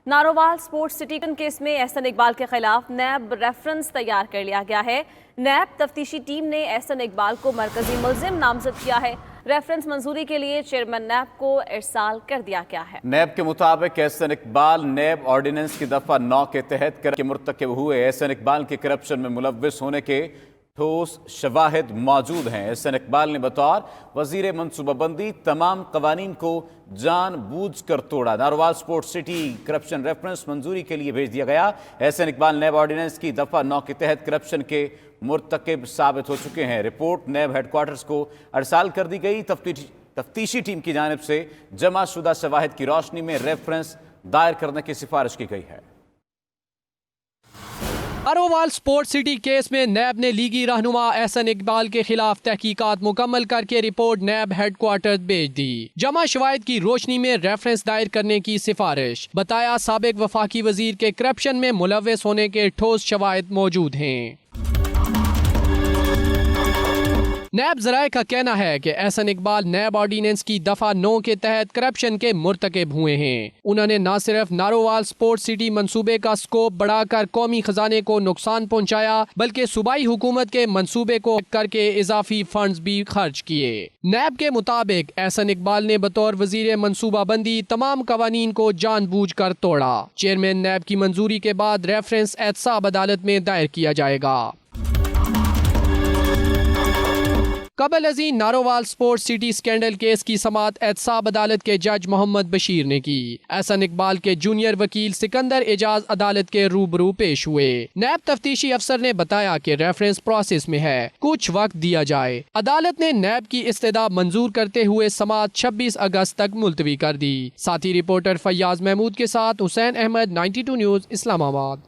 Narowal sports city case में एहसन इकबाल के खिलाफ नैब रेफरेंस तैयार कर लिया गया है। नैब तफ्तीशी टीम ने एहसन इकबाल को मरकजी मुलजिम नामजद किया है। रेफरेंस मंजूरी के लिए चेयरमैन नैब को इरसाल कर दिया गया है। नैब के मुताबिक एहसन इकबाल नैब ऑर्डिनेंस की दफा 9 के तहत मुर्तकब हुए एहसन इकबाल के करप्शन में मुलव्विस होने के ठोस शवाहिद मौजूद हैं। एहसन इकबाल ने बतौर वजीर मनसूबाबंदी तमाम कवानीन को जानबूझ कर तोड़ा। Narowal sports city corruption reference मंजूरी के लिए भेज दिया गया। एहसन इकबाल नैब ऑर्डिनेंस की दफा 9 के तहत करप्शन के मुर्तकिब साबित हो चुके हैं। रिपोर्ट नैब हेडक्वार्टर्स को अरसाल कर दी गई। तफ्तीशी टीम की जानिब से जमा शुदा शवाहिद की रोशनी में रेफरेंस दायर करने की सिफारिश की गई है। नारोवाल स्पोर्ट्स सिटी केस में नैब ने लीगी रहनुमा एहसन इकबाल के खिलाफ तहकीकात मुकम्मल करके रिपोर्ट नैब हेडक्वार्टर भेज दी। जमा शवाहिद की रोशनी में रेफरेंस दायर करने की सिफारिश। बताया साबिक वफाकी वजीर के करप्शन में मुलव्विस होने के ठोस शवाहिद मौजूद हैं। नैब ज़राए का कहना है कि एहसन इकबाल नैब ऑर्डिनेंस की दफा 9 के तहत करप्शन के मुर्तकिब हुए हैं। उन्होंने न सिर्फ नारोवाल स्पोर्ट्स सिटी मंसूबे का स्कोप बढ़ाकर कौमी खजाने को नुकसान पहुंचाया, बल्कि सूबाई हुकूमत के मंसूबे को करके इजाफी फंड्स भी खर्च किए। नैब के मुताबिक एहसन इकबाल ने बतौर वजीर मनसूबाबंदी तमाम कवानीन को जानबूझ कर तोड़ा। चेयरमैन नैब की मंजूरी के बाद रेफरेंस एहतसाब अदालत में दायर किया जाएगा। कबल अज़ीं Narowal sports city scandal case की समाअत एहतसाब अदालत के जज मोहम्मद बशीर ने की। एहसन इकबाल के जूनियर वकील सिकंदर एजाज अदालत के रूबरू पेश हुए। नैब तफ्तीशी अफसर ने बताया कि रेफरेंस प्रोसेस में है, कुछ वक्त दिया जाए। अदालत ने नैब की इस्तदा मंजूर करते हुए समाअत 26 अगस्त तक मुलतवी कर दी। साथी रिपोर्टर फैयाज महमूद के साथ हुसैन अहमद, 92 न्यूज़, इस्लामाबाद।